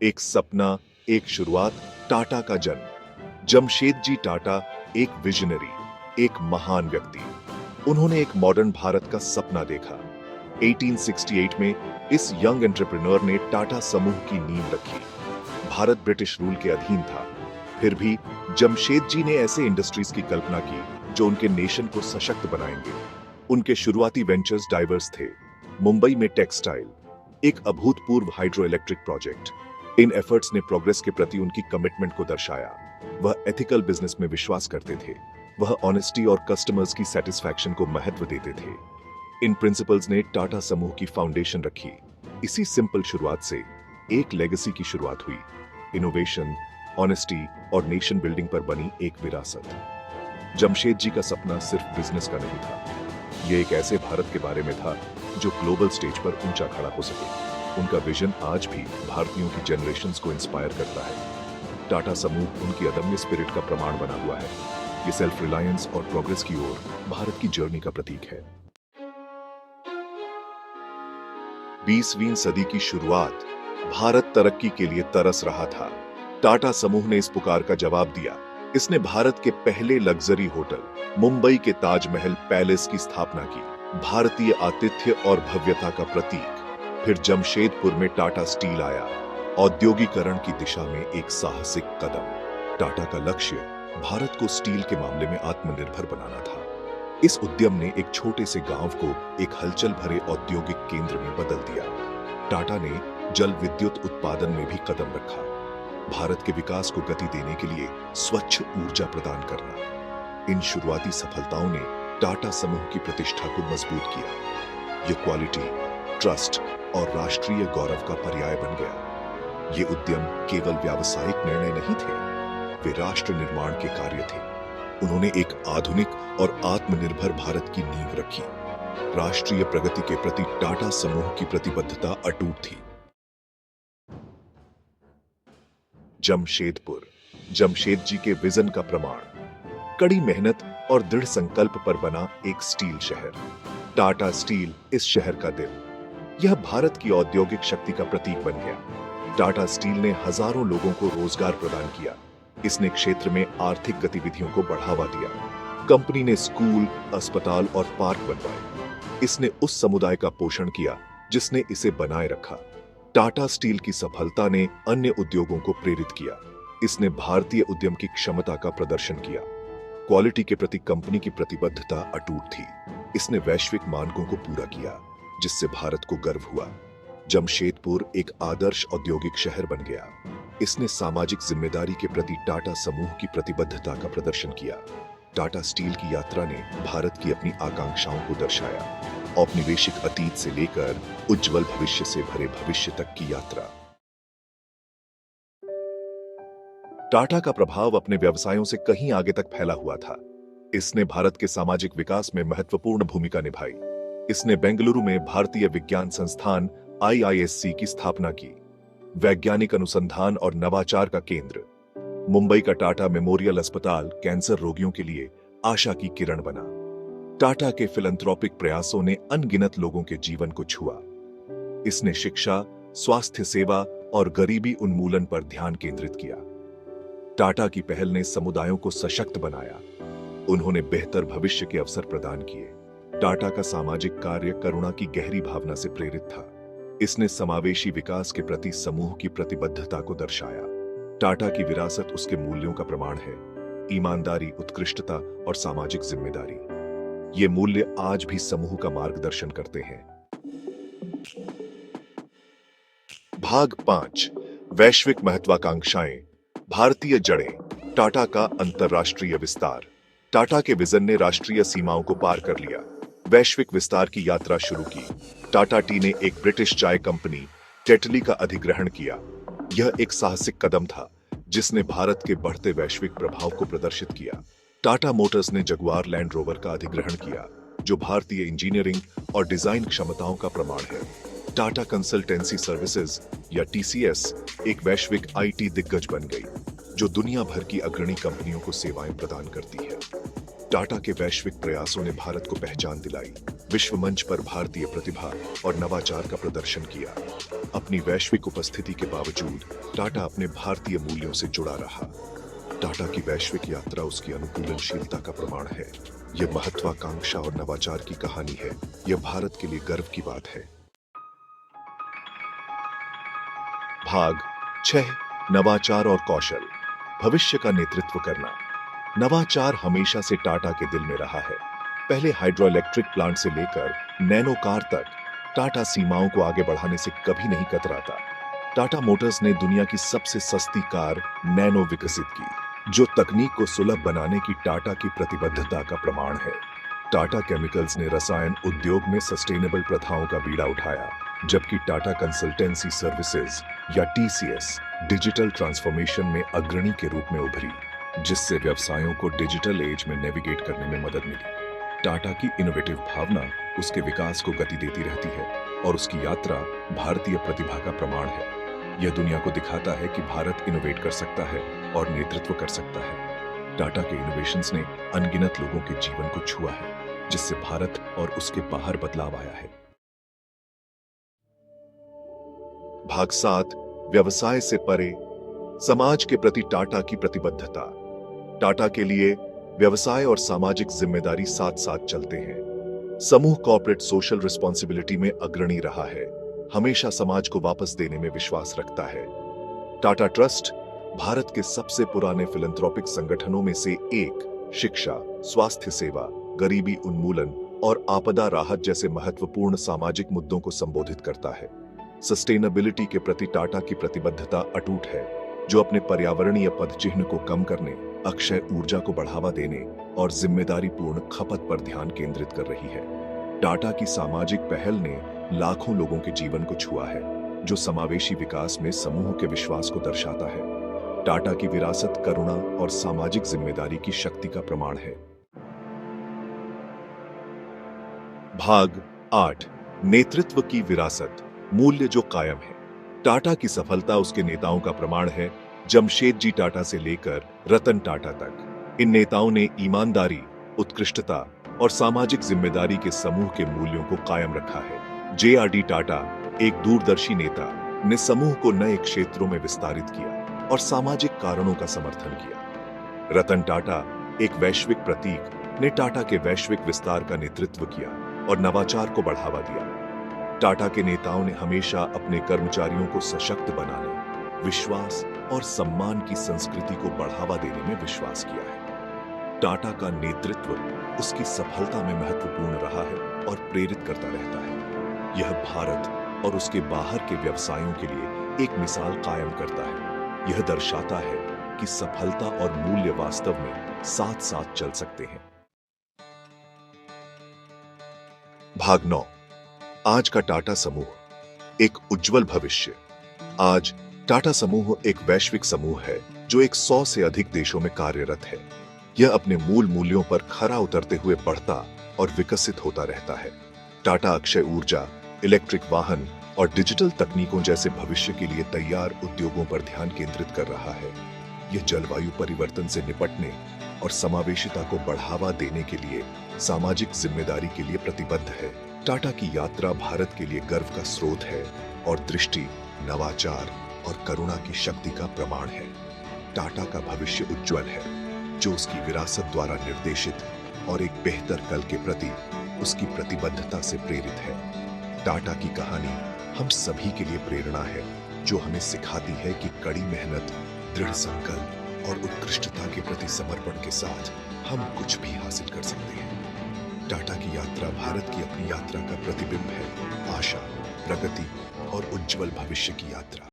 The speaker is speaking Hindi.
एक सपना, एक शुरुआत, टाटा का जन्म। जमशेदजी टाटा एक विजनरी, एक महान व्यक्ति। उन्होंने एक मॉडर्न भारत का सपना देखा। 1868 में इस यंग एंटरप्रेन्योर ने टाटा समूह की नींव रखी। भारत ब्रिटिश रूल के अधीन था, फिर भी जमशेदजी ने ऐसे इंडस्ट्रीज की कल्पना की जो उनके नेशन को सशक्त बनाएंगे। उनके शुरुआती वेंचर्स डाइवर्स थे। मुंबई में टेक्सटाइल, एक अभूतपूर्व हाइड्रो इलेक्ट्रिक प्रोजेक्ट। इन एफर्ट्स ने प्रोग्रेस के प्रति उनकी कमिटमेंट को दर्शाया। वह एथिकल बिजनेस में विश्वास करते थे। वह ऑनेस्टी और कस्टमर्स की सेटिस्फैक्शन को महत्व देते थे। इन प्रिंसिपल्स ने टाटा समूह की फाउंडेशन रखी। इसी सिंपल शुरुआत से एक लेगेसी की शुरुआत हुई। इनोवेशन, ऑनेस्टी और नेशन बिल्डिंग पर बनी एक विरासत। जमशेद जी का सपना सिर्फ बिजनेस का नहीं था, यह एक ऐसे भारत के बारे में था जो ग्लोबल स्टेज पर ऊंचा खड़ा हो सके। उनका विजन आज भी भारतीयों की जनरेशंस को इंस्पायर करता है। टाटा समूह उनकी अदम्य स्पिरिट का प्रमाण बना हुआ है। ये सेल्फ रिलायंस और प्रोग्रेस की ओर भारत की जर्नी का प्रतीक है। 20वीं सदी की शुरुआत, भारत तरक्की के लिए तरस रहा था। टाटा समूह ने इस पुकार का जवाब दिया। इसने भारत के पहले लग्जरी होटल, मुंबई के ताजमहल पैलेस की स्थापना की, भारतीय आतिथ्य और भव्यता का प्रतीक। फिर जमशेदपुर में टाटा स्टील आया, औद्योगिकरण की दिशा में एक साहसिक कदम। टाटा का लक्ष्य भारत को स्टील के मामले में आत्मनिर्भर बनाना था। इस उद्यम ने एक छोटे से गांव को एक हलचल भरे औद्योगिक केंद्र में बदल दिया। टाटा ने जल विद्युत उत्पादन में भी कदम रखा। भारत के विकास को गति देने के लिए स्वच्छ ऊर्जा प्रदान करना। इन शुरुआती सफलताओं ने टाटा समूह की प्रतिष्ठा को मजबूत किया। ये क्वालिटी, ट्रस्ट और राष्ट्रीय गौरव का पर्याय बन गया। ये उद्यम केवल व्यावसायिक निर्णय नहीं थे, वे राष्ट्र निर्माण के कार्य थे। उन्होंने एक आधुनिक और आत्मनिर्भर भारत की नींव रखी। राष्ट्रीय प्रगति के प्रति टाटा समूह की प्रतिबद्धता अटूट थी। जमशेदपुर, जमशेद जी के विजन का प्रमाण। कड़ी मेहनत और दृढ़ संकल्प पर बना एक स्टील शहर। टाटा स्टील इस शहर का दिल। यह भारत की औद्योगिक शक्ति का प्रतीक बन गया। टाटा स्टील ने हजारों लोगों को रोजगार प्रदान किया। इसने क्षेत्र में आर्थिक गतिविधियों को बढ़ावा दिया। कंपनी ने स्कूल, अस्पताल और पार्क बनवाए। इसने उस समुदाय का पोषण किया जिसने इसे बनाए रखा। टाटा स्टील की सफलता ने अन्य उद्योगों को प्रेरित किया। इसने भारतीय उद्यम की क्षमता का प्रदर्शन किया। क्वालिटी के प्रति कंपनी की प्रतिबद्धता अटूट थी। इसने वैश्विक मानकों को पूरा किया, जिससे भारत को गर्व हुआ। जमशेदपुर एक आदर्श औद्योगिक शहर बन गया। इसने सामाजिक जिम्मेदारी के प्रति टाटा समूह की प्रतिबद्धता का प्रदर्शन किया। टाटा स्टील की यात्रा ने भारत की अपनी आकांक्षाओं को दर्शाया। औपनिवेशिक अतीत से लेकर उज्जवल भविष्य से भरे भविष्य तक की यात्रा। टाटा का प्रभाव अपने व्यवसायों से कहीं आगे तक फैला हुआ था। इसने भारत के सामाजिक विकास में महत्वपूर्ण भूमिका निभाई। इसने बेंगलुरु में भारतीय विज्ञान संस्थान IISc की स्थापना की, वैज्ञानिक अनुसंधान और नवाचार का केंद्र। मुंबई का टाटा मेमोरियल अस्पताल कैंसर रोगियों के लिए आशा की किरण बना। टाटा के फिलैंथ्रोपिक प्रयासों ने अनगिनत लोगों के जीवन को छुआ। इसने शिक्षा, स्वास्थ्य सेवा और गरीबी उन्मूलन पर ध्यान केंद्रित किया। टाटा की पहल ने समुदायों को सशक्त बनाया। उन्होंने बेहतर भविष्य के अवसर प्रदान किए। टाटा का सामाजिक कार्य करुणा की गहरी भावना से प्रेरित था। इसने समावेशी विकास के प्रति समूह की प्रतिबद्धता को दर्शाया। टाटा की विरासत उसके मूल्यों का प्रमाण है, ईमानदारी, उत्कृष्टता और सामाजिक जिम्मेदारी। ये मूल्य आज भी समूह का मार्गदर्शन करते हैं। भाग 5, वैश्विक महत्वाकांक्षाएं, भारतीय जड़ें, टाटा का अंतरराष्ट्रीय विस्तार। टाटा के विजन ने राष्ट्रीय सीमाओं को पार कर लिया, वैश्विक विस्तार की यात्रा शुरू की। टाटा टी ने एक ब्रिटिश चाय कंपनी टेटली का अधिग्रहण किया। यह एक साहसिक कदम था जिसने भारत के बढ़ते वैश्विक प्रभाव को प्रदर्शित किया। टाटा मोटर्स ने जगुआर लैंड रोवर का अधिग्रहण किया, जो भारतीय इंजीनियरिंग और डिजाइन क्षमताओं का प्रमाण है। टाटा कंसल्टेंसी सर्विसेज या TCS एक वैश्विक IT दिग्गज बन गई, जो दुनिया भर की अग्रणी कंपनियों को सेवाएं प्रदान करती है। टाटा के वैश्विक प्रयासों ने भारत को पहचान दिलाई, विश्व मंच पर भारतीय प्रतिभा और नवाचार का प्रदर्शन किया। अपनी वैश्विक उपस्थिति के बावजूद टाटा अपने भारतीय मूल्यों से जुड़ा रहा। टाटा की वैश्विक यात्रा उसकी अनुकूलनशीलता का प्रमाण है। यह महत्वाकांक्षा और नवाचार की कहानी है। यह भारत के लिए गर्व की बात है। भाग 6, नवाचार और कौशल। भविष्य का नेतृत्व करना। नवाचार हमेशा से टाटा के दिल में रहा है। पहले हाइड्रोइलेक्ट्रिक प्लांट से लेकर नैनो कार तक टाटा सीमाओं को आगे बढ़ाने से कभी नहीं कतराता। टाटा मोटर्स ने दुनिया की सबसे सस्ती कार नैनो विकसित की, जो तकनीक को सुलभ बनाने की टाटा की प्रतिबद्धता का प्रमाण है। टाटा केमिकल्स ने रसायन उद्योग में सस्टेनेबल प्रथाओं का बीड़ा उठाया, जबकि टाटा कंसल्टेंसी सर्विसेज या टीसीएस डिजिटल ट्रांसफॉर्मेशन में अग्रणी के रूप में उभरी, जिससे व्यवसायों को डिजिटल एज में नेविगेट करने में मदद मिली। टाटा की इनोवेटिव भावना उसके विकास को गति देती रहती है और उसकी यात्रा भारतीय प्रतिभा का प्रमाण है। यह दुनिया को दिखाता है कि भारत इनोवेट कर सकता है और नेतृत्व कर सकता है। टाटा के इनोवेशंस ने अनगिनत लोगों के जीवन को छुआ है, जिससे भारत और उसके बाहर बदलाव आया है। भाग 7, व्यवसाय से परे। समाज के प्रति टाटा की प्रतिबद्धता। टाटा के लिए व्यवसाय और सामाजिक जिम्मेदारी साथ साथ चलते हैं। समूह कॉर्पोरेट सोशल रिस्पॉन्सिबिलिटी में अग्रणी रहा है, हमेशा समाज को वापस देने में विश्वास रखता है। टाटा ट्रस्ट भारत के सबसे पुराने फिलैंथ्रोपिक संगठनों में से एक शिक्षा, स्वास्थ्य सेवा, गरीबी उन्मूलन और आपदा राहत जैसे महत्वपूर्ण सामाजिक मुद्दों को संबोधित करता है। सस्टेनेबिलिटी के प्रति टाटा की प्रतिबद्धता अटूट है, जो अपने पर्यावरणीय पदचिह्न को कम करने, अक्षय ऊर्जा को बढ़ावा देने और जिम्मेदारीपूर्ण खपत पर ध्यान केंद्रित कर रही है। टाटा की सामाजिक पहल ने लाखों लोगों के जीवन को छुआ है, जो समावेशी विकास में समूह के विश्वास को दर्शाता है। टाटा की विरासत करुणा और सामाजिक जिम्मेदारी की शक्ति का प्रमाण है। भाग 8, नेतृत्व की विरासत, मूल्य जो कायम है। टाटा की सफलता उसके नेताओं का प्रमाण है। जमशेदजी टाटा से लेकर रतन टाटा तक इन नेताओं ने ईमानदारी, उत्कृष्टता और सामाजिक जिम्मेदारी के समूह के मूल्यों को कायम रखा है। जेआरडी टाटा, एक दूरदर्शी नेता, ने समूह को नए क्षेत्रों में विस्तारित किया और सामाजिक कारणों का समर्थन किया। रतन टाटा, एक वैश्विक प्रतीक, ने टाटा के वैश्विक विस्तार का नेतृत्व किया और नवाचार को बढ़ावा दिया। टाटा के नेताओं ने हमेशा अपने कर्मचारियों को सशक्त बनाने, विश्वास और सम्मान की संस्कृति को बढ़ावा देने में विश्वास किया है। टाटा का नेतृत्व उसकी सफलता में महत्वपूर्ण रहा है और प्रेरित करता रहता है। यह भारत और उसके बाहर के व्यवसायों के लिए एक मिसाल कायम करता है। यह दर्शाता है कि सफलता और मूल्य वास्तव में साथ साथ चल सकते हैं। भाग 9, आज का टाटा समूह, एक उज्जवल भविष्य। आज टाटा समूह एक वैश्विक समूह है जो 100 से अधिक देशों में कार्यरत है। यह अपने मूल मूल्यों पर खरा उतरते हुए बढ़ता और विकसित होता रहता है। टाटा अक्षय ऊर्जा, इलेक्ट्रिक वाहन और डिजिटल तकनीकों जैसे भविष्य के लिए तैयार उद्योगों पर ध्यान केंद्रित कर रहा है। यह जलवायु परिवर्तन से निपटने और समावेशिता को बढ़ावा देने के लिए सामाजिक जिम्मेदारी के लिए प्रतिबद्ध है। टाटा की यात्रा भारत के लिए गर्व का स्रोत है और दृष्टि, नवाचार और करुणा की शक्ति का प्रमाण है। टाटा का भविष्य उज्जवल है, जो उसकी विरासत द्वारा निर्देशित और एक बेहतर कल के प्रति उसकी प्रतिबद्धता से प्रेरित है। टाटा की कहानी हम सभी के लिए प्रेरणा है, जो हमें सिखाती है कि कड़ी मेहनत, दृढ़ संकल्प और उत्कृष्टता के प्रति समर्पण के साथ हम कुछ भी हासिल कर सकते हैं। टाटा की यात्रा भारत की अपनी यात्रा का प्रतिबिंब है, आशा, प्रगति और उज्जवल भविष्य की यात्रा।